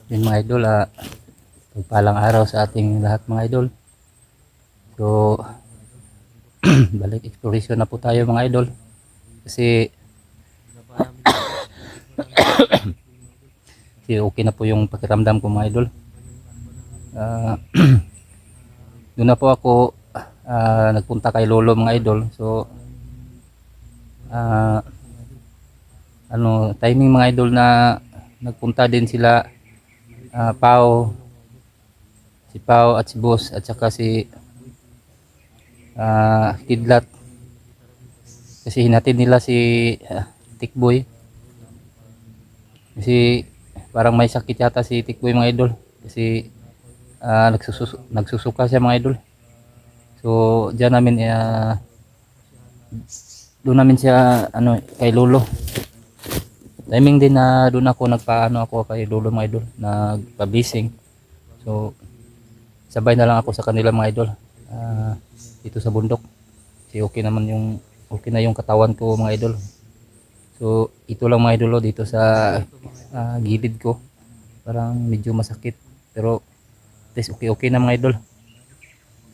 Yun mga idol, pagpalang araw sa ating lahat mga idol. So, balik exploration na po tayo mga idol. Kasi, okay na po yung pakiramdam ko mga idol. Doon na po ako nagpunta kay Lolo mga idol. So, timing mga idol na nagpunta din sila Pao, si Pao at si Boss at saka si Kidlat, kasi hinatid nila si Tikboy kasi parang may sakit yata si Tikboy mga idol, kasi nagsusuka siya mga idol. So diyan namin doon namin siya kay Lolo. Timing din na doon ako ako kay Lolo mga idol, nagpabising. So sabay na lang ako sa kanila mga idol dito sa bundok. Kasi okay na yung katawan ko mga idol. So ito lang mga idol dito sa gilid ko, parang medyo masakit, pero at least okay na mga idol.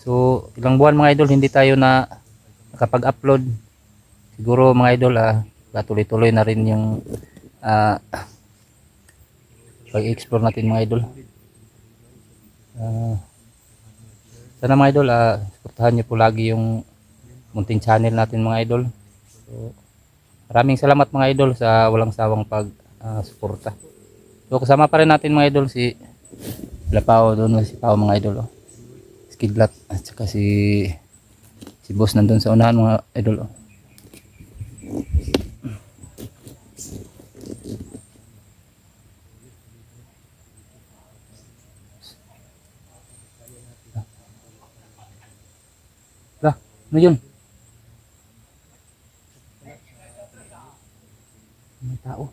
So ilang buwan mga idol hindi tayo na nakapag-upload. Siguro mga idol tuloy-tuloy na rin yung pag-explore natin mga idol. Sana mga idol suportahan nyo po lagi yung munting channel natin mga idol. So maraming salamat mga idol sa walang sawang pag suporta. So kasama pa rin natin mga idol si Lapao doon, si Pao mga idol, si Kidlat at saka si Boss nandun sa unahan mga idol. Lah, ano yun? May tao.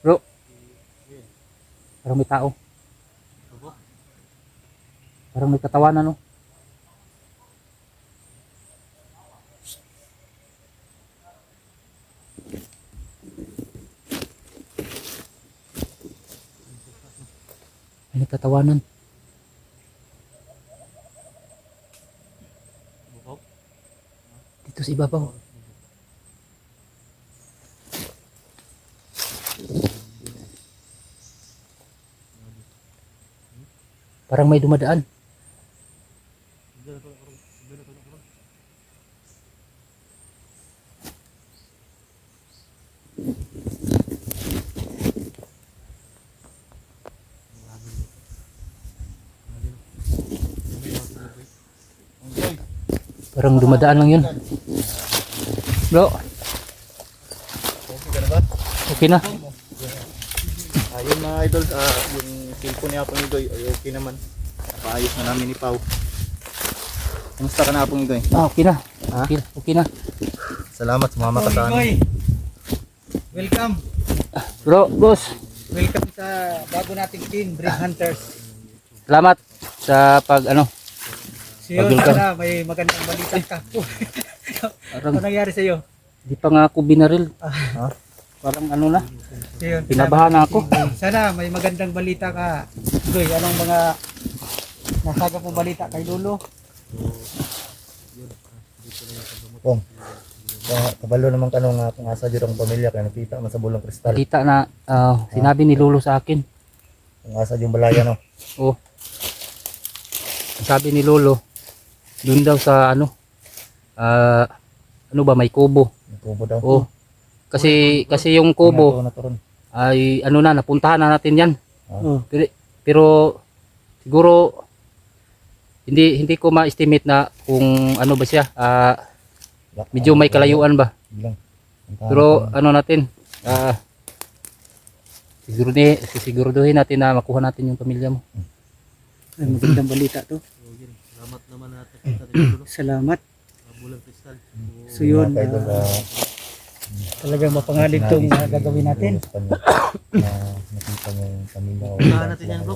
Bro, parang may tao. Parang may katawanan, no? May nagkatawanan. Dito sa ibabaw. Parang may dumadaan. Parang dumadaan lang yun. Bro. Okay na. Ayun mga idol, yung cellphone ni Apong Igoy ay okay naman. Paayos na namin ni Pao. Kamusta ka na Apong Igoy? Okay na. Okay na. Salamat sa mga makasama. Welcome. Bro, boss. Welcome sa bago nating team, Brave Hunters. Salamat sa So yun, Pagul ka. sana may magandang balita ka. Ano nangyari sa iyo? Di pa nga ako binaril. Parang na. So yun, Pinabahan na ako. sana may magandang balita ka. Goy, anong mga nasaga po balita kay Lolo? Pong. Kabalo naman kanong kung asa jud ang pamilya kay nakita man sa bulong kristal. Kita na sinabi ni Lolo sa akin. Kung asa yung balaya no. Oh. Sabi ni Lolo, doon daw sa may kubo. Kubo daw. Oh. Kasi yung kubo Naturon. ay napuntahan na natin 'yan. Oh. Pero siguro hindi ko ma-estimate na kung ano ba siya. Medyo may kalayuan ba. Pero natin siguraduhin natin na makuha natin yung pamilya mo. Ay, magandang balita to. Salamat naman natin Salamat. bulang kristal. So yun, talagang mapangalip tong gagawin natin. Nakita niyo yung pamilya. Puntahan natin yan bro.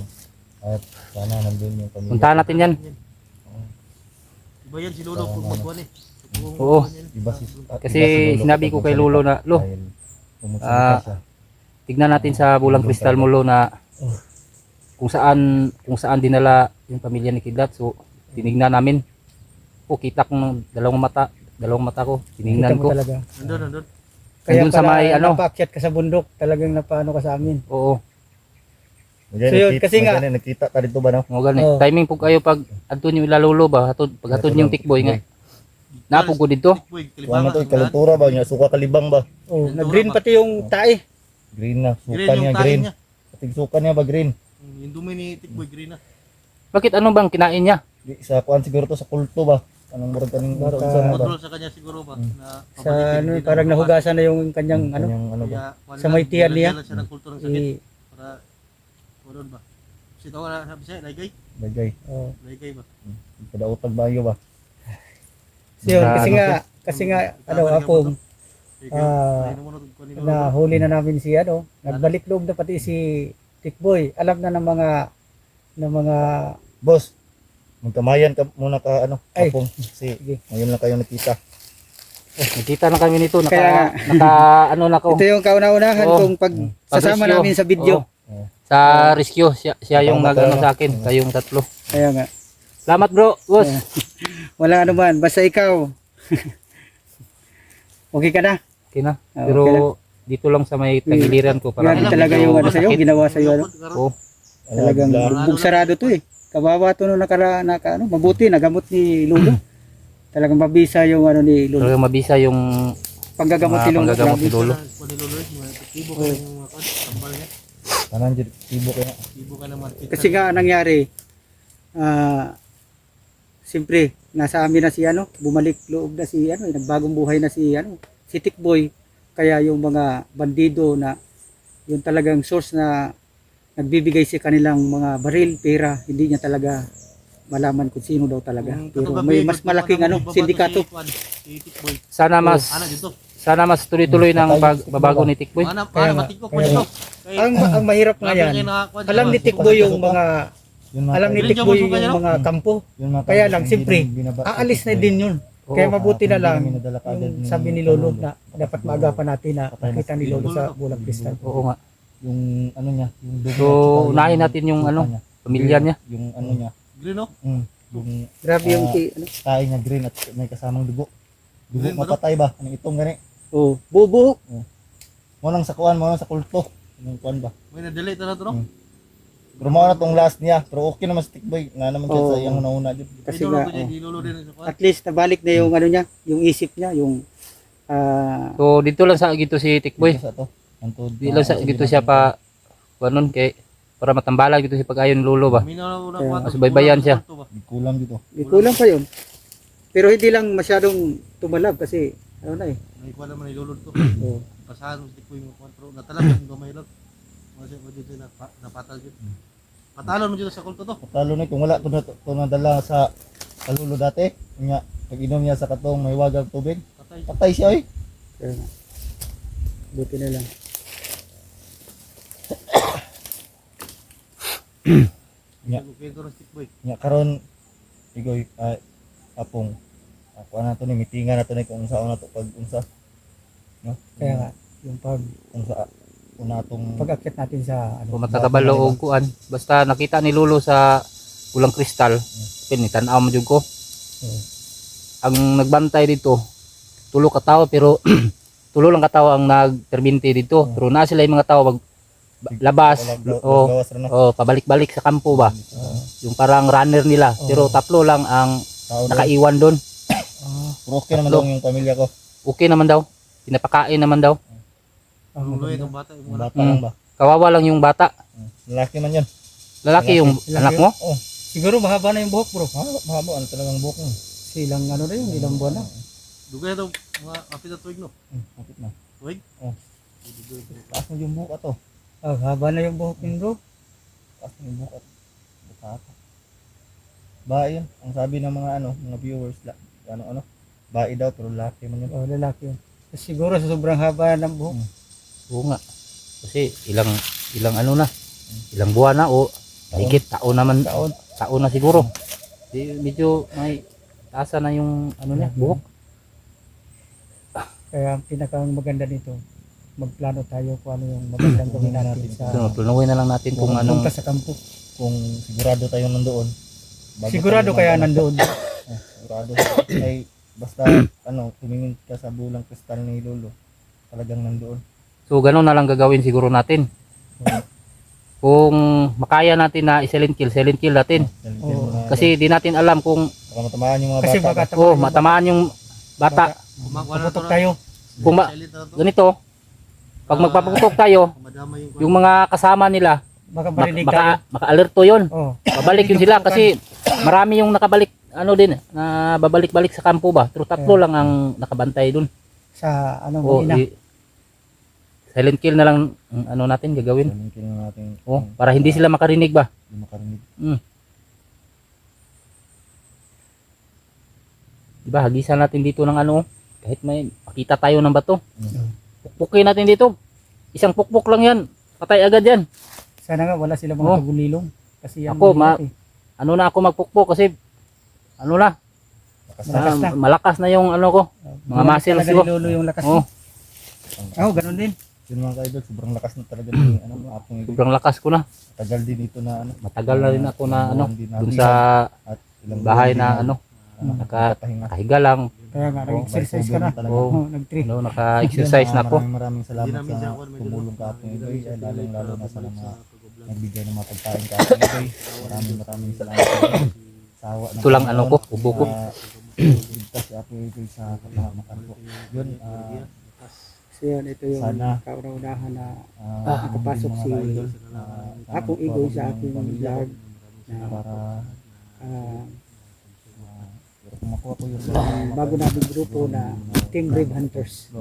At sana nandun yung pamilya. Puntahan natin 'yan. Iba yan si Lolo kung magkuhan eh. Oo. Iba Kasi sinabi ko kay Lolo na, Lo, tignan natin sa bulang kristal mo, Lo, na kung saan dinala yung pamilya ni Kidlat. So tinignan namin. Kita ko ng dalawang mata ko. Tinignan Kita mo ko. talaga. Nandun. Kaya Nandun sa pala may ano. napaakyat ka sa bundok, talagang napaano ka sa amin. Oo. So yun, kasi nga- nakita ka dito ba no? Mo gani. Oo. Timing po kayo pag adto niyo ilalulo ba? Pag hatod yung tikboy nga. Napo ko dito. Tikboy, Kuha mo to kalibangan. kalentura ba niya suka kalibang ba? Oh, nag-green pati yung tae. Green na, Green suka yung niya tayo green. niya. Patig suka niya ba green? Yung dumi ni Tikboy green na. Bakit ano bang kinain niya? Di sa kuan siguro to sa kulto ba? Anong murag kaning Baka- unsa na ba? Control sa kanya siguro ba? Na Sa pabalikin, ano, hindi na parang makapas. nahugasan na yung kanyang ano, Kanyang ano ba? Kaya, kuwan Sa lang, may tiyan niya. nilagyan siya ng kulto ng sakit. i, Para, kuwan ba? Kasi ito na sabi siya, laygay? Bagay. oh. Laygay ba? Padautag bayo ba? So yun, Sa kasi ano nga, ano, apong, na huli na namin si ano, nagbalik loob na pati si Tikboy. Alam na ng mga Boss, magkamayan ka muna ka ano, Ay. kapong. Kasi Sige. ngayon lang kayo nakita. Nakita na kami nito, Kaya- naka ano na ko. ito yung kauna-unahan Oo. kung pag sasama Pag-rescue. namin sa video. Oo. Sa rescue, siya yung Tama nag-ano tayo. sa akin, kayong tatlo. Kaya nga, Salamat bro, boss. wala ano man, basta ikaw. Okay ka na? Okay na. Ah, Pero okay na. dito lang sa may tagiliran ko para Grabe talaga yung ano sa'yo, ginawa sa'yo ano. Oo. Talagang bugbog sarado to eh. Kawawa to nung ano, mabuti nagamot ni Lolo. Talagang mabisa yung ano ni Lolo. Talagang mabisa yung Panggagamot ni Lolo. panggagamot Grabe. ni Lolo. Tibo ka yung mga kan, tambal niya. Tanan jud tibo kaya. Tibo ka naman. Kasi nga nangyari, siyempre, nasa amin na si ano, bumalik loob na si ano, nagbagong buhay na si ano, si Tikboy. Kaya yung mga bandido na yung talagang source na nagbibigay sa kanilang mga baril, pera, hindi niya talaga malaman kung sino daw talaga. Pero may mas malaking ano, sindikato. Si Tikboy. Sana mas Ana dito. sana mas tuloy-tuloy ng pagbabago ni Tikboy. Ana, Kaya ana nga, matikok kaya dito. Ang mahirap nga yan, alam ni Tikboy yung mga, Yun mga alam ni Green Tikboy job mo yung mga kampo. yun mga Kaya kaibigan, lang, hindi siyempre, namin binaba- aalis na din yun. Oo. Kaya mabuti na Hindi lang, namin nadala kaagad yung ni sabi ni Lolo na dapat maagapan natin na makita ni Lolo sa bulang kristal. Oo nga. Yung ano niya, yung dugo So, niya, tsaka yung unahin natin yung suka ano, niya. pamilya niya. Yung ano niya, Green no? yung Grabe yung ano. tae niya green at may kasamang dugo. Dugo Green ba to? mapatay ba? Anong itong gani? Oh, bubuhok. Mo nang sa kuan, mo nang sa kulto. Yung kuan ba? May na-delete na ito no? Pero mo na tong last niya, pero okay naman sa Tikboy. Nga naman siya Oo. sa iyang nauna jud. Kasi nga, Ilolo din sa kuwan. at least nabalik na yung ano niya, yung isip niya, yung So, dito lang sa gito si Tikboy. Dito sa to. Antod. Dito lang sa gito siya pa kuanon kay para matambala gito si pag-ayon Lolo ba. Minaw na Kaya, kuwan. subaybayan siya. Di kulang dito. may kulang pa yun. Pero hindi lang masyadong tumalab kasi ano na eh. May kuwan naman ilolo to. Oh. Pasahan mo si Tikboy mo kuwan pero natalag yung gamay lang. Kasi mo dito na napatal dito. Patalo mo dito sa kulto to. Talo na kung wala to nadala sa kalulo dati. Nga pag inom niya sa katong may wagang tubig, Patay. patay siya oy. Kaya nga. Buti na lang. Nya. Kwento ng Tikboy. Nya karon igoy apong ako na to ni mitingan na to ni kung unsa na to pag unsa. No? Kaya nga, yung Kung sa una tong pag-akyat natin sa ano. Kung matakabalo og kuan, basta nakita ni Lolo sa bulang kristal, tan-aw mo jud ko. Ang nagbantay dito, tulo ka tao pero tulo lang ka tao ang nagterbinte dito. Pero na sila yung mga tao labas o gawas ra na. pabalik-balik sa kampo ba. Yung parang runner nila. Pero tatlo lang ang Tao daw. nakaiwan doon. Pero okay naman daw yung pamilya ko. Okay naman daw. Pinapakain naman daw. Luloy itong bata. Yung Yung anak. bata lang ba? Kawawa lang yung bata. Lalaki man yun. Lalaki yung Lalaki anak yun? mo. Oh, Siguro mahaba na yung buhok bro. mahaba ano talagang buhok mo. Silang ano na yun, ilang buwan na. Dugay ito mga kapit na tuwig no. Kapit na. Tuwig? Oh. Taas mo yung buhok ato. Ah, haba na yung buhok yun bro. Taas mo yung buhok ato. Bukata. Ba yun. Ang sabi ng mga ano, mga viewers ano, bae daw pero lalaki man yun. Oh, lalaki yun. Siguro sa sobrang haba ng buhok. Oo nga. Kasi ilang ano na. Ilang buwan na o higit taon naman. Taon. Taon na siguro. Di, medyo may Taasa na yung ano niya, buhok. Kaya ang pinakang maganda nito, magplano tayo kung ano yung magandang gawin natin sa So, planuhin na lang natin kung anong punta sa kampo. Kung sigurado tayo nandoon. bago Sigurado tayo kaya mag- nandoon. Sigurado. Ay, basta, tumingin ka sa bulang kristal ni Lolo. Talagang nandoon. So ganun na lang gagawin siguro natin. Kung makaya natin na silent kill natin. Oo. Kasi di natin alam kung baka matamaan yung mga Kasi bata. baka matamaan yung bata. Puputok tayo. Kung ganito, pag magpaputok tayo, yung mga kasama nila, Baka marinig tayo. maka-alerto yun. Oh. Babalik yun sila kasi marami yung nakabalik, ano din, na babalik-balik sa kampo ba. Pero tatlo lang ang nakabantay dun. Sa ano O, ina. silent kill na lang ang ano natin gagawin. Tumingin na natin. Oh, para hindi sila makarinig ba. Hindi makarinig. Diba, hagisan natin dito ng ano, kahit may makita tayo ng bato. Mm. Pukpukin natin dito. Isang pukpuk lang yan. Patay agad yan. Sana nga wala sila mga Oh. tagulilong. Kasi yan Ako, mahirap eh. Ano na ako magpukpok kasi ano na, Malakas na. malakas na yung ano ko. Mga muscles Talaga ko. ni Lolo yung lakas Oh, mo. Ganun din. Yun mga ka-idol, sobrang lakas na talaga ng apong ito. sobrang lakas ko na. Tagal din ito na Matagal na rin ako na ano, Hindi dun sa at ilang bahay buwan din na ano, nakapahinga. nakahiga lang. Kaya nga, nag-exercise ka na. Oh, Oh, nag-train. ano, naka-exercise na ako. Maraming salamat sa tumulong ka apong ito. Lalong-lalo na sa mga nagbigay ng mga pagkain ka apong ito. Maraming salamat sa inyo. Sawa ng Ito lang ano ko, ubo ko. Ligtas si apong ito sa kapangamakan ko. Yun, So yun, ito yung Sana. kauna-unahan na nakapasok nakapasok si Apong Igoy sa aking vlog na para ah, makuha ko yung bago namin grupo na Team Brave Hunters.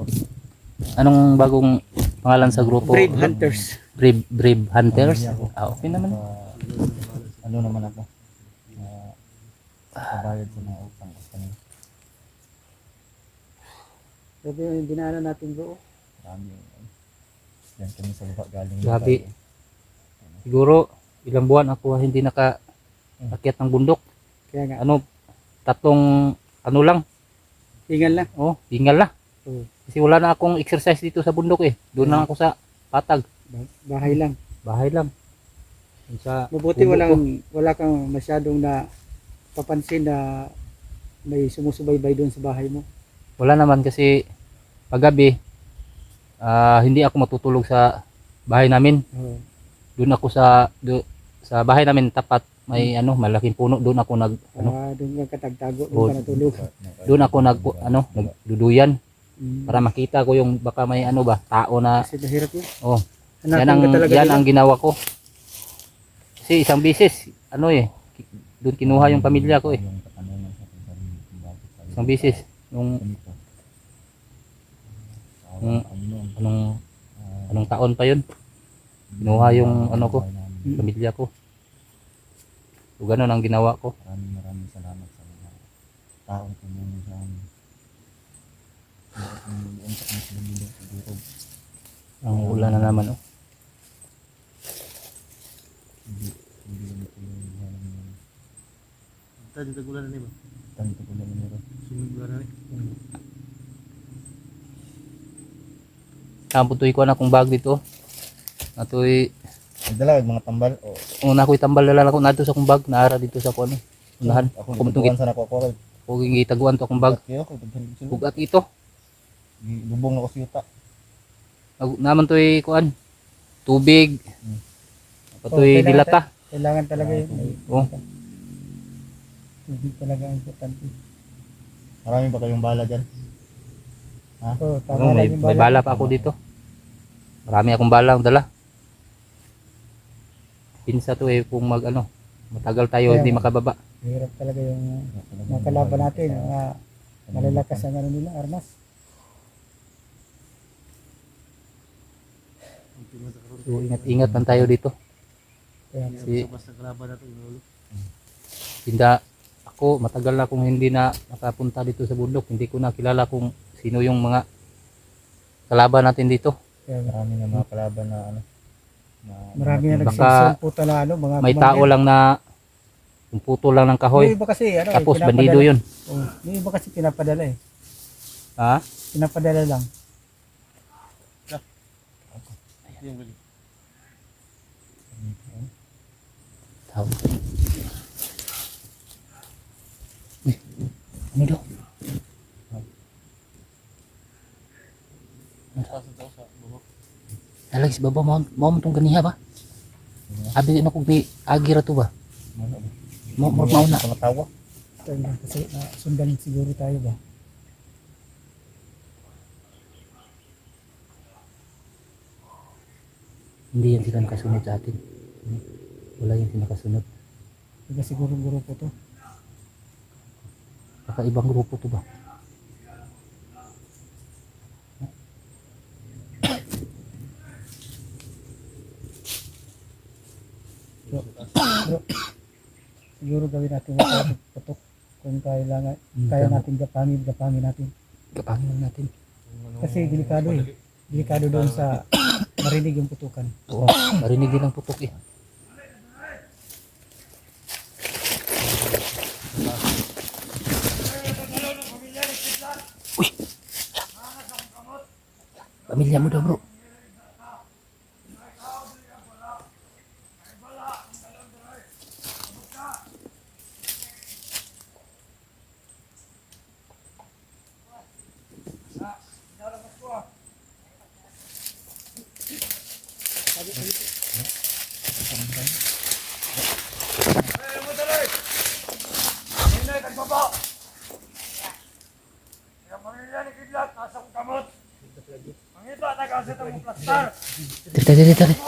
Anong bagong pangalan sa grupo? Brave Hunters. Brave Hunters? Ah, okay naman. ano naman ako kabayad sa mga utang ko kanina. Sabi yung dinaanan natin bro. Marami yan kami sa baba galing Grabe. Siguro ilang buwan ako hindi naka-akyat ng bundok. Kaya nga, Ano, tatlong ano lang, hingal na. oh, hingal na. Oh, Kasi wala na akong exercise dito sa bundok eh. Doon lang ako sa patag, bahay lang. bahay lang. Doon sa Mabuti bundok ko. wala kang masyadong na papansin na may sumusubaybay doon sa bahay mo. Wala naman kasi paggabi hindi ako matutulog sa bahay namin. Oh, Doon ako sa bahay namin tapat may ano, malaking puno, doon ako doon ka katagtago, Oh, doon ka natulog. doon ako nagduduyan para Mm. makita ko yung baka may ano ba, tao na Kasi mahirap yun. oh, Hanapin ka talaga yan nila. ang ginawa ko. Kasi isang bisis, ano eh, doon kinuha yung pamilya ko eh. Yung katanungan sa ating sarili kung bakit tayo Isang bisis, nung ganito. Mm. Panginoon, anong taon pa yun, kinuha yung ano ko, Mm. pamilya ko. So ganun ang ginawa ko. maraming salamat sa mga taong tumulong sa amin. Untak na sila nila siguro. Ang ulan na naman oh. Hindi ito yung buhay namin. Tadi tagulan na ba? Tanto ko lang meron. Sumigulan na ni. Kamputoy ko na akong bag dito. Natoy Nagdala mga tambal. una ko'y tambal na lang ako nato sa akong bag, naara dito sa kuno. Unahan. Ako Ako nagtutukan mutong sana ko ako. ko gitaguan to akong bag. Kaya ako pagdating sila. Bugat ito. Lubong ako sa yuta. Naman to'y kuan. Tubig. Patoy kailangan dilata. Kailangan talaga yun. Oh. Hindi talaga ang importante. Marami ba kayong bala dyan? Oh, Oh, tama may, lang yung may bala pa ako dito. Marami akong bala ang dala. Pinsa to eh kung matagal tayo Kaya hindi nga. makababa. Hirap talaga yung mga kalaban natin. Mga malalakas ang ano nila, armas. So ingat-ingat lang tayo dito. Kaya, Kasi Basta kalaban na ito. ako matagal na akong hindi na nakapunta dito sa bundok. Hindi ko na kilala kung sino yung mga kalaban natin dito. kaya Marami na mga kalaban na marami na Baka nagsisulpo tala, ano, mga May tao lang na Yung puto lang ng Yung kahoy. iba kasi, ano, Tapos pinapadala. bandido yun. Oh, yung iba kasi pinapadala eh. Ha? Pinapadala lang. Tao. Ano daw? Talagi si baba mo itong ganiha ba? Abi na kung ni agira to ba? Mauna. Pangatawa. Ito yun, kasi sundan siguro tayo ba? Hindi yan sila nakasunod sa atin. Wala yan sila nakasunod. Iba siguro grupo to. Baka ibang grupo to ba? Pero, siguro gawin natin yung putok kung kailangan, kaya tama. natin gapangin natin. Kapangin lang natin. Kasi delikado eh. Delikado doon sa marinig yung putukan. Oo, marinig din ang putok eh. Uy! Pamilya mo daw bro. Tari.